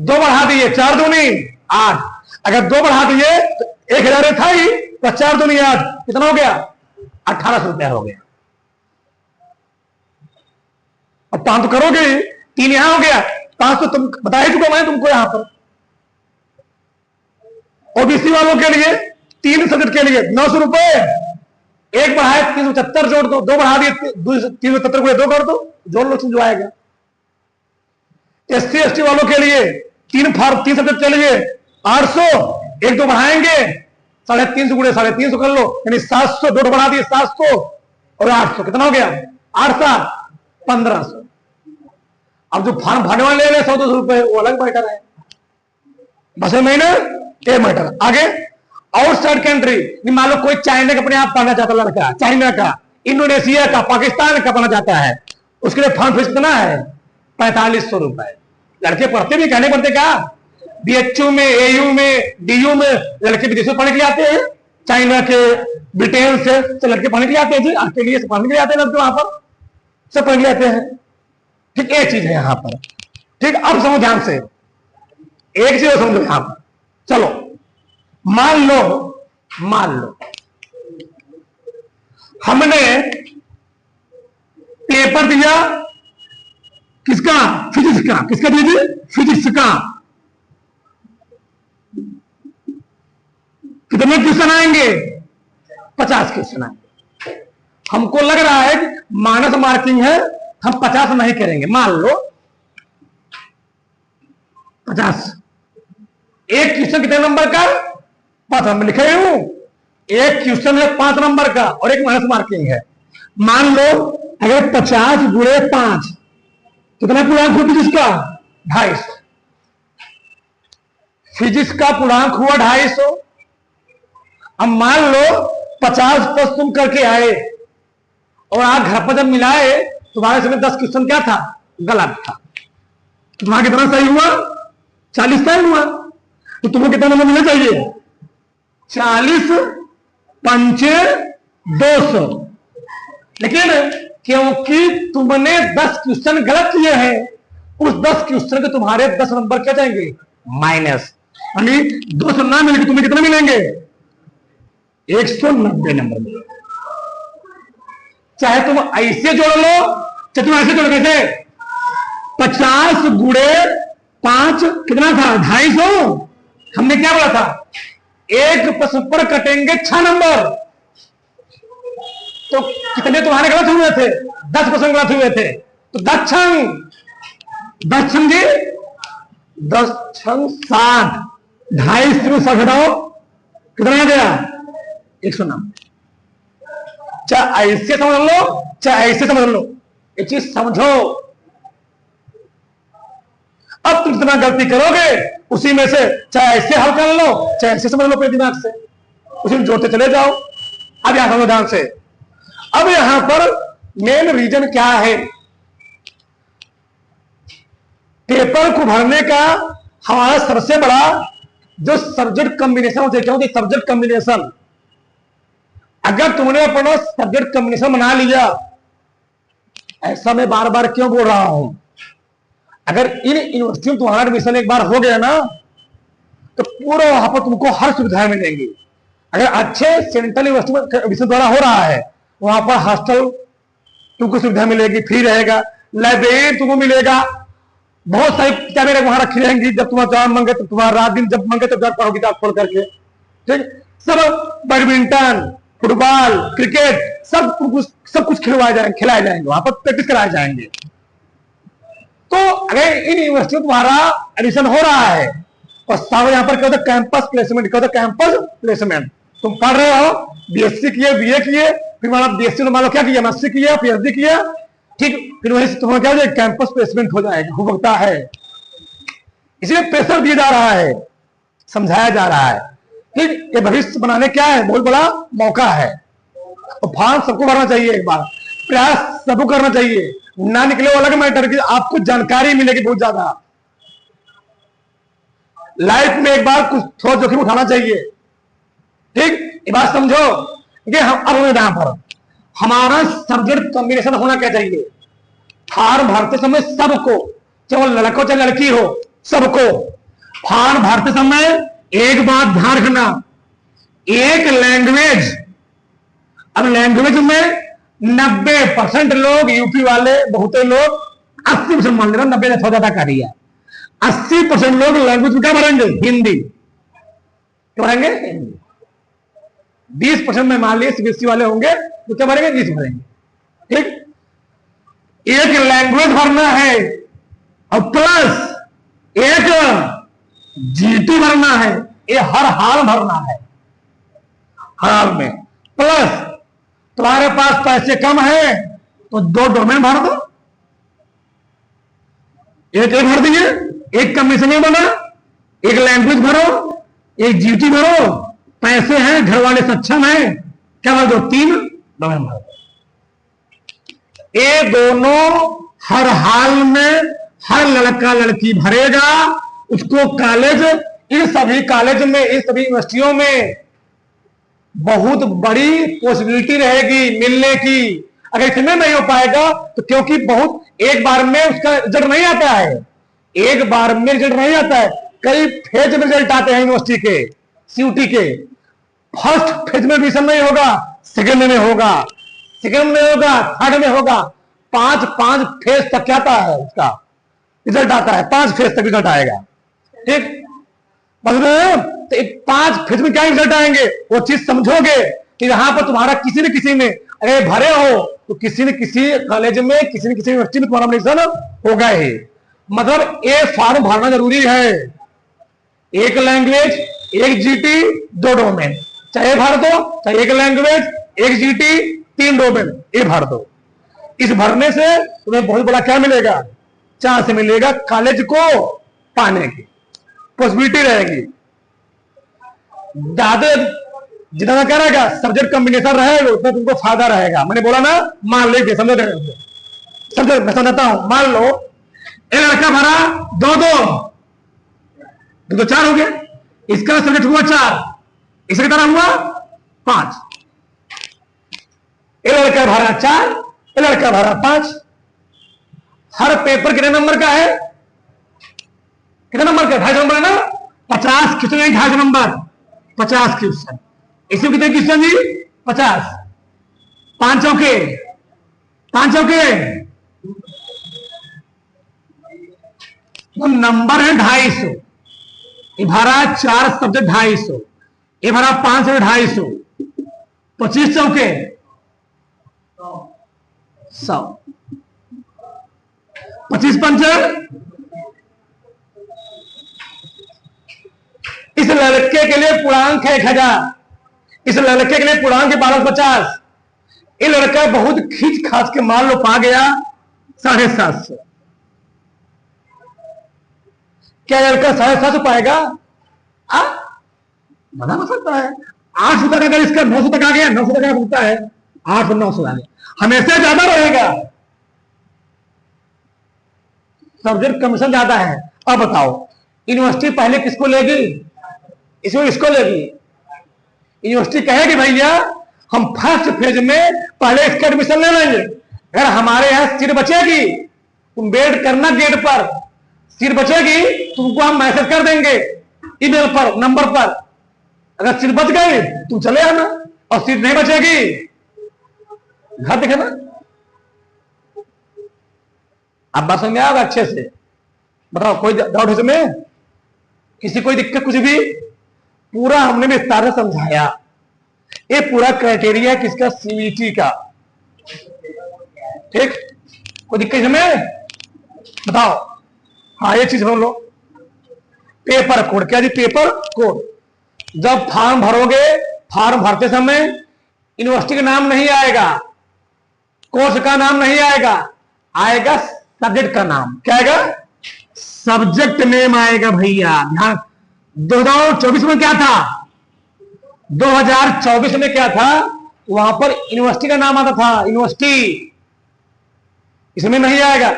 2 बढ़ा दिए, 4 दूनी 8। अगर 2 बढ़ा दिए तो 1000 था ही, तो 4 दूनी 8 कितना हो गया? 1800 रुपया हो गया। अब 5 तो करोगे, 3 यहां हो गया, 5 तो तुम बता ही चुका मैं तुमको। यहां पर ओबीसी वालों के लिए 3 सब्जेक्ट के लिए 900 रुपए, 1 बढ़ाए 375 जोड़ दो, 2 बढ़ा दिए 370 को 2 कर दो, जोड़ लो, जो आएगा। एससी एसटी वालों के लिए 3 सब्जेक्ट के लिए 800, 1-2 बढ़ाएंगे 350 गुणे 350 कर लो, यानी 700, 2 बढ़ा दिए 700 और 800 कितना हो गया? 8-7-1500। अब जो फॉर्म भरने वाले ले 100-200 रुपए वो अलग मैटर है, बस महीने ये मैटर। आगे आउटसाइड कंट्री, मान लो कोई चाइना का अपने आप पढ़ना चाहता लड़का, चाइना का, इंडोनेशिया का, पाकिस्तान का पढ़ना चाहता है, उसके लिए फॉर्म फीस कितना है? 4500 रुपए। लड़के पढ़ते भी, कहने पड़ते क्या? बीएचयू में, एयू में, डीयू में लड़के विदेशों पढ़ने के लिए आते हैं, चाइना के, ब्रिटेन से तो लड़के पढ़ने के लिए आते हैं जी, ऑस्ट्रेलिया से पढ़ने के लिए आते हैं लड़के, वहां पर सब पढ़ने के लिए आते हैं। ठीक, एक चीज है यहां पर। ठीक, अब समझो ध्यान से, एक चीज समझो यहां पर। चलो मान लो हमने पेपर दिया किसका? फिजिक्स का। किसका दीजिए? फिजिक्स का। कितने क्वेश्चन आएंगे? 50 क्वेश्चन आएंगे। हमको लग रहा है कि माइनस मार्किंग है, हम 50 नहीं करेंगे। मान लो 50। एक क्वेश्चन कितने नंबर का? 5 नंबर लिखे हूं। एक क्वेश्चन है 5 नंबर का और एक माइनस मार्किंग है। मान लो अगर 50 गुणे 5 कितना पूर्णांक हुआ फिजिक्स का? 250। फिजिक्स का पूर्णांक हुआ 250। अब मान लो 50 प्लस तुम करके आए और आप घर पर जब मिलाए तुम्हारे समय 10 क्वेश्चन क्या था? गलत था। तुम्हारा कितना सही हुआ? 40 सही हुआ। तो तुमको कितना नंबर मिलना चाहिए? 40 पंचे 200। लेकिन क्योंकि तुमने 10 क्वेश्चन गलत किए हैं, उस 10 क्वेश्चन के तुम्हारे 10 नंबर क्या जाएंगे? माइनस। यानी 200 ना मिलेंगे, तुम्हें कितना मिलेंगे? 190 नंबर मिलेंगे। चाहे तुम ऐसे जोड़ लो, चाहे तुम ऐसे जोड़, कैसे? 50 गुणे 5 कितना था? 250। हमने क्या बोला था? एक प्रश्न पर कटेंगे 6 नंबर। तो कितने तुम्हारे गलत हुए थे? 10% गलत हुए थे। तो 10 छंग 60। 250 में 60 हटाओ, कितना आ गया? 190। चाहे ऐसे समझ लो, चाहे ऐसे समझ लो, ये चीज समझो। अब तुम जितना गलती करोगे उसी में से चाहे ऐसे हल कर लो, चाहे ऐसे समझ लो अपने दिमाग से, उसी में जोड़ते चले जाओ। अब यहां समझो ध्यान से। अब यहां पर मेन रीजन क्या है? पेपर को भरने का हमारा सबसे बड़ा जो सब्जेक्ट कॉम्बिनेशन होते हैं, सब्जेक्ट कॉम्बिनेशन। अगर तुमने अपना सब्जेक्ट कॉम्बिनेशन बना लिया, ऐसा मैं बार बार क्यों बोल रहा हूं, अगर इन यूनिवर्सिटी में तुम्हारा एडमिशन एक बार हो गया ना, तो पूरा वहां पर तुमको हर सुविधाएं मिलेंगी। अगर अच्छे सेंट्रल यूनिवर्सिटी में एडमिशन द्वारा हो रहा है, वहां पर हॉस्टल तुमको सुविधा मिलेगी, फ्री रहेगा, लाइब्रेरी तुमको मिलेगा, बहुत सारी किताबें वहां रखी रहेंगी, जब तुम्हारा जॉब मांगे तो तुम्हारा रात दिन जब मांगे तो जब पढ़ो किताब खोल करके। ठीक, सब बैडमिंटन, फुटबॉल, क्रिकेट सब कुछ खिलाए जाएंगे, वहां पर प्रैक्टिस कराए जाएंगे। तो अगर इन यूनिवर्सिटी में तुम्हारा एडमिशन हो रहा है और साथ यहां पर क्या होता है? Campus placement. क्या होता है? Campus placement. तुम पढ़ रहे हो, बीएससी किए, बीए किए, फिर मान लो बीएससी में मान लो क्या किया, एमएससी किया, पीएचडी किया, ठीक, फिर वहीं से तुम्हारा क्या हो जाएगा, कैंपस प्लेसमेंट हो जाएगा, हो सकता है। इसलिए प्रेशर दिया जा रहा है, समझाया जा रहा है, ठीक। ये भविष्य बनाने क्या है, बहुत बड़ा मौका है। और फॉर्म सबको भरना चाहिए, एक बार प्रयास सबको करना चाहिए, ना निकले वो अलग मैटर की आपको जानकारी मिलेगी बहुत ज्यादा। लाइफ में एक बार कुछ थोड़ा जोखिम उठाना चाहिए, ठीक। ये बात समझो कि हम अब यहां पर हमारा सब्जेक्ट कॉम्बिनेशन होना क्या चाहिए। फॉर्म भरते समय सबको, चाहे लड़का चाहे लड़की हो, सबको फॉर्म भरते समय एक बात ध्यान रखना, एक लैंग्वेज। अब लैंग्वेज में 90% लोग यूपी वाले, बहुत लोग 80% मान लेना, 90 थोड़ा ज्यादा कर रही है, 80% लोग लैंग्वेज में क्या भरेंगे, हिंदी। क्या भरेंगे, हिंदी। 20% में मान लीजिए सीबीएसई वाले होंगे तो क्या भरेंगे, 20 भरेंगे, ठीक। एक लैंग्वेज भरना है और प्लस एक जीटी भरना है, ये हर हाल भरना है, हर हाल में। प्लस तुम्हारे पास पैसे कम है तो 2 डोमेन भर दो, एक भर दिए, एक कमीशन में बना, एक लैंग्वेज भरो, एक जीटी भरो, पैसे हैं, घर वाले सक्षम है, क्या भर दो, 3 डोमेन भर दो। ये दोनों हर हाल में हर लड़का लड़की भरेगा, उसको कॉलेज, इन सभी कॉलेज में, इन सभी यूनिवर्सिटियों में बहुत बड़ी पॉसिबिलिटी रहेगी मिलने की। अगर इसमें नहीं हो पाएगा तो क्योंकि बहुत एक बार में उसका रिजल्ट नहीं आता है, एक बार में रिजल्ट नहीं आता है, कई फेज में रिजल्ट आते हैं यूनिवर्सिटी के, सीयूटी के। फर्स्ट फेज में एडमिशन नहीं होगा, सेकंड में होगा, सेकंड में होगा, थर्ड में होगा, 5 फेज तक क्या आता है, उसका रिजल्ट आता है, 5 फेज तक रिजल्ट आएगा, ठीक। मतलब तो 5 फेज में क्या रिजल्ट आएंगे, वो चीज समझोगे कि यहां पर तुम्हारा किसी न किसी में अगर भरे हो तो किसी न किसी कॉलेज में, किसी न किसी यूनिवर्सिटी में तुम्हारा एडमिशन होगा ही। मतलब ये फॉर्म भरना जरूरी है, एक लैंग्वेज, एक जीटी, 2 डोमेन, चाहे भर दो, चाहे एक लैंग्वेज, एक जीटी, 3 डोमेन, ये भर दो। इस भरने से तुम्हें बहुत बड़ा क्या मिलेगा, चांस मिलेगा कॉलेज को पाने की पॉसिबिलिटी रहेगी। ज्यादा जितना क्या रहेगा, सब्जेक्ट कॉम्बिनेशन रहेगा उतना तुमको फायदा रहेगा। मैंने बोला ना, मान लीजिए, समझो मैं समझाता हूं, मान लो एक लड़का भरा 2 4 हो गया, इसका सब्जेक्ट हुआ 4, इसका कितना हुआ 5। एक लड़का भरा 4, एक लड़का भरा 5। हर पेपर कितने नंबर का है, कितने नंबर का, 250 नंबर है ना, 50 क्वेश्चन, 250 नंबर, 50 क्वेश्चन। इसमें कितने क्वेश्चन जी, 50, 5 चौके, 5 चौके, तो नंबर है 250। ये भरा 4 सब्जेक्ट 250, ये भरा 5 से 250, 25 चौके 100, 25 पंचे। इस लड़के के लिए पूर्णांक है 1000, इस लड़के के लिए पूर्णांक है 1250। ये लड़का बहुत खींच खाच के मान लो पा गया 750। क्या लड़का 750 पाएगा, बता हो सकता है 800 तक, अगर इसका 900 तक आ गया, 900 तक आ सकता है, 8 और 900 आ गया, हमेशा ज्यादा रहेगा, सब्जेक्ट कमीशन ज्यादा है। अब बताओ यूनिवर्सिटी पहले किसको लेगी, इसको इसको लेगी। यूनिवर्सिटी कहेगी भैया हम फर्स्ट फेज में पहले इसका एडमिशन ले लेंगे, अगर हमारे यहां सीट बचेगी तुम वेट करना गेट पर, सीट बचेगी तुमको हम मैसेज कर देंगे ईमेल पर, नंबर पर। अगर सीट बच गई तुम चले आना, और सीट नहीं बचेगी घर देखे ना। अब बात समझ में आएगा अच्छे से, बताओ कोई डाउट है इसमें, किसी कोई दिक्कत कुछ भी, पूरा हमने विस्तार से समझाया। ये पूरा क्राइटेरिया किसका, सीईटी का, ठीक। कोई दिक्कत इसमें बताओ, हाँ ये चीज बोल लो। पेपर कोड, क्या जी, पेपर कोड जब फॉर्म भरोगे, फॉर्म भरते समय यूनिवर्सिटी का नाम नहीं आएगा, कोर्स का नाम नहीं आएगा, आएगा सब्जेक्ट का नाम। क्या आएगा? सब्जेक्ट नेम आएगा भैया। ध्यान, 2024 में क्या था? 2024 में क्या था? वहां पर यूनिवर्सिटी का नाम आता था, यूनिवर्सिटी। इसमें नहीं आएगा।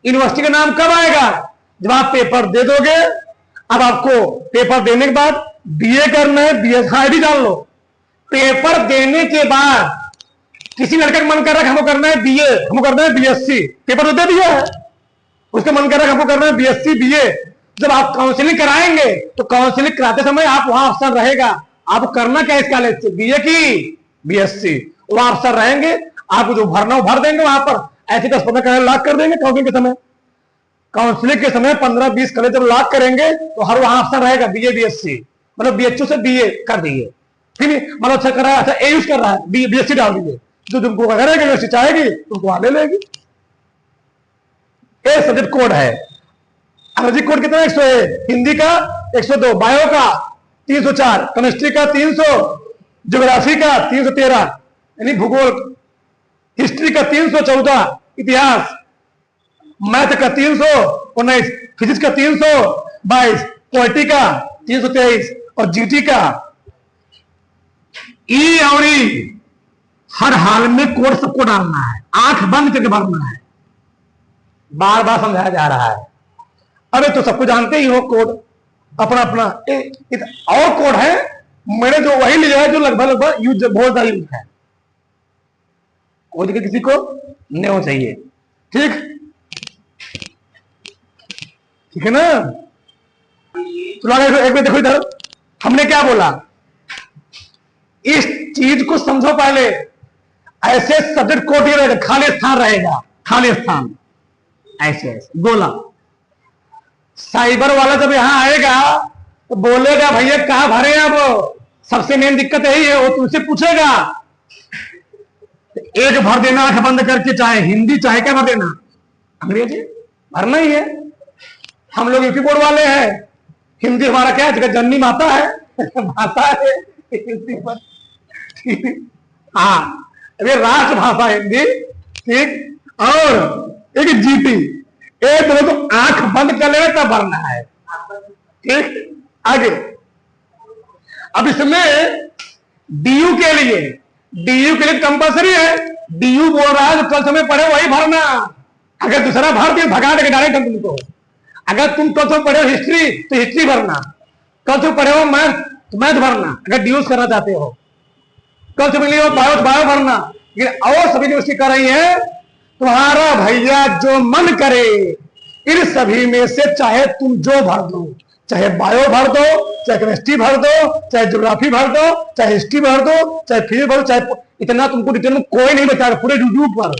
यूनिवर्सिटी का नाम कब आएगा? जब आप पेपर दे दोगे। अब आपको पेपर देने के बाद बीए करना है, बीएस भी डाल लो। पेपर देने के बाद किसी लड़के का मन कर रहा है हमको करना है बीए, हमको करना है बीएससी, पेपर तो दे दिया है, उसका मन कर रहा है हमको करना है बीएससी बीए। जब आप काउंसलिंग कराएंगे तो काउंसलिंग कराते समय आप वहां अफसर रहेगा, आप करना क्या इस कॉलेज से, बीए की बीएससी, वहां अफसर रहेंगे, आपको जो भरना भर देंगे वहां पर। ऐसे 10-15 लाख कर देंगे काउंसलिंग के समय। काउंसलिंग के समय 15-20 कॉलेज जब लाख करेंगे तो हर वहां अफसर रहेगा बीए बीएससी, मतलब बीएचयू से बीए कर दिए। ठीक, मतलब अच्छा कर रहा है, अच्छा ए यूज कर रहा है, बीएससी डाल दीजिए। जो तुमको करेगा यूनिवर्सिटी चाहेगी तुमको वहां ले लेगी। ए सब्जेक्ट कोड है। अंग्रेजी कोड कितना? 101, हिंदी का 102, बायो का 304, केमिस्ट्री का 300, ज्योग्राफी का 313 यानी भूगोल, हिस्ट्री का 314, इतिहास, मैथ का 319, फिजिक्स का 322, पॉलिटी का 323 और जीटी का ई और ई। हर हाल में कोड सबको डालना है, आंख बंद करके भरना है, बार बार समझाया जा रहा है। अरे तो सबको जानते ही हो कोड, अपना अपना और कोड है। मैंने जो वही लिया है जो लगभग यूज बहुत ज्यादा यूज है, कोई दिक्कत किसी को नहीं हो चाहिए। ठीक ठीक है ना? तो एक बार देखो इधर, हमने क्या बोला, इस चीज को समझो पहले। ऐसे सब्जेक्ट कोड ही रहेगा, खाली स्थान रहेगा, खाली स्थान ऐसे ऐसे गोला। साइबर वाला जब यहां आएगा तो बोलेगा भैया कहां भरे हैं? अब सबसे मेन दिक्कत यही है, वो तुमसे पूछेगा। एक भर देना आंख बंद करके, चाहे हिंदी चाहे क्या भर देना, अंग्रेजी भरना ही है। हम लोग यूपी बोर्ड वाले हैं, हिंदी हमारा क्या है, जननी माता है भाषा है हिंदी पर। हाँ, अरे राष्ट्रभाषा हिंदी। ठीक, और एक जीटी, एक दोनों तो आंख बंद कर लेना तब भरना है। ठीक, आगे। अब इसमें डीयू के लिए कंपलसरी है। डीयू बोल रहा है तो कल समय पढ़े वही भरना। अगर दूसरा भर दिया भगा देगा डायरेक्ट हम तुमको। अगर तुम कल समय पढ़े हो हिस्ट्री तो हिस्ट्री भरना, कल समय पढ़े हो मैथ तो मैथ भरना, अगर डीयूज करना चाहते हो। कल से मिली हो बायो बायो भरना। लेकिन और सभी यूनिवर्सिटी कर रही है, तुम्हारा भैया जो मन करे इन सभी में से चाहे तुम जो भर दो, चाहे बायो भर दो, चाहे केमिस्ट्री भर दो, चाहे ज्योग्राफी भर दो, चाहे हिस्ट्री भर दो, चाहे फिजिक्स भर दो, चाहे इतना तुमको डिटेल में कोई नहीं बताएगा पूरे यूट्यूब पर।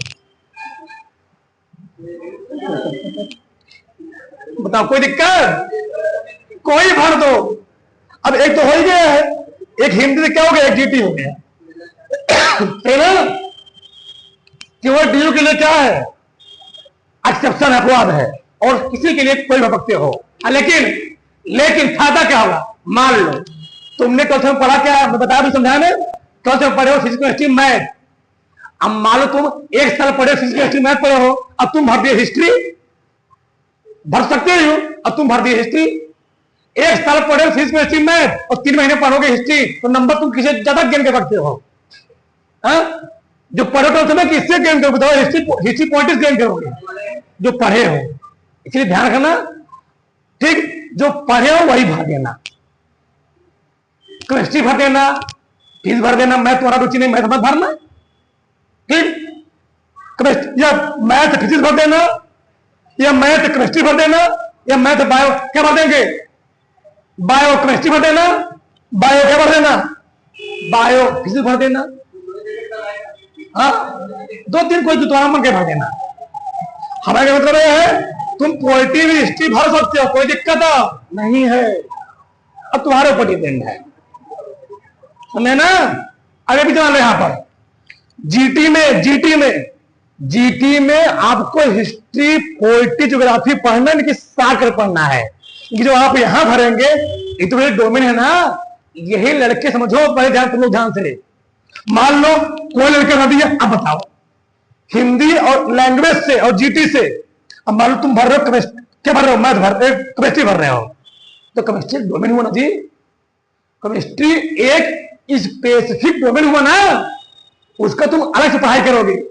बताओ कोई दिक्कत? कोई भर दो। अब एक तो हो ही गया है, एक हिंदी से क्या हो गया, एक जीटी हो गया है ना? केवल डीयू के लिए क्या है, एक्सेप्शन अपवाद है, और किसी के लिए कोई भपकते हो। लेकिन फायदा क्या होगा? मान लो तुमने कल से पढ़ा क्या, मैं बताया भी समझाया ना, कल से पढ़े हो फिजिक्स केमिस्ट्री मैथ। अब मान लो तुम 1 साल पढ़े फिजिक्स केमिस्ट्री मैथ पढ़े हो, अब तुम भर दिए हिस्ट्री, भर सकते हो, अब तुम भर दिए हिस्ट्री। 1 साल पढ़े फिजिक्स केमिस्ट्री मैथ और 3 महीने पढ़ोगे हिस्ट्री, तो नंबर तुम किसे ज्यादा गेन कर सकते हो? जो पढ़े तो समय किससे गेन करोगे? बताओ, हिस्ट्री पॉलिटिक्स गेन करोगे जो पढ़े हो। इसलिए ध्यान रखना, ठीक, जो पढ़े हो वही भर देना। केमिस्ट्री भर देना, फीस भर देना, मैथ तुम्हारा रुचि नहीं, मैथ मत भरना। ठीक, या मैथ फिजिक्स भर देना, या मैथ केमिस्ट्री भर देना, या मैथ बायो क्या भर देंगे, बायो केमिस्ट्री भर देना, बायो क्या भर देना, बायो फिजिक्स भर देना। हाँ, 2-3 कोई तुम्हारा मन के भर देना। हमारे मतलब यह है तुम पॉलिटी में हिस्ट्री भर सकते हो, कोई दिक्कत नहीं है। अब तुम्हारे ऊपर डिपेंड है, समझे ना? अरे भी जान यहां पर जीटी में आपको हिस्ट्री पॉलिटी ज्योग्राफी पढ़ना, लेकिन साकर पढ़ना है। जो आप यहां भरेंगे ये तो मेरे डोमेन है ना, यही लड़के समझो, पहले ध्यान तुम लोग ध्यान से। मान लो कोई लड़का ना दिया, अब बताओ हिंदी और लैंग्वेज से और जीटी से, अब मान लो तुम भर रहे हो केमिस्ट्री, क्या भर रहे हो, मैथ भर रहे हो, केमिस्ट्री भर रहे हो, तो केमिस्ट्री डोमेन हुआ ना जी, केमिस्ट्री एक स्पेसिफिक डोमेन हुआ ना, उसका तुम अलग से पढ़ाई करोगे।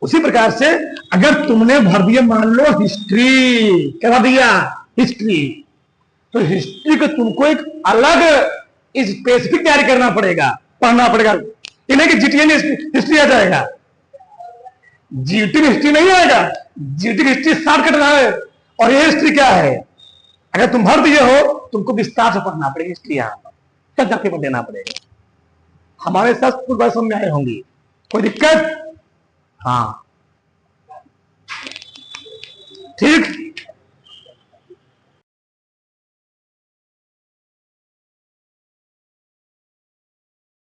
उसी प्रकार से अगर तुमने भर दिया मान लो हिस्ट्री, क्या भर दिया, हिस्ट्री, तो हिस्ट्री को तुमको एक अलग स्पेसिफिक तैयारी करना पड़ेगा, पढ़ना पड़ेगा। इन्हें कि जीटीए में हिस्ट्री आ जाएगा, जीटी में हिस्ट्री नहीं आएगा, जीटी की हिस्ट्री स्टार्ट करना है। और ये हिस्ट्री क्या है, अगर तुम भर दिए हो तुमको विस्तार से पढ़ना पड़ेगा हिस्ट्री, यहां पर तब जाके देना पड़ेगा। हमारे साथ कुछ बात समझ में आए होंगी, कोई दिक्कत? हाँ ठीक।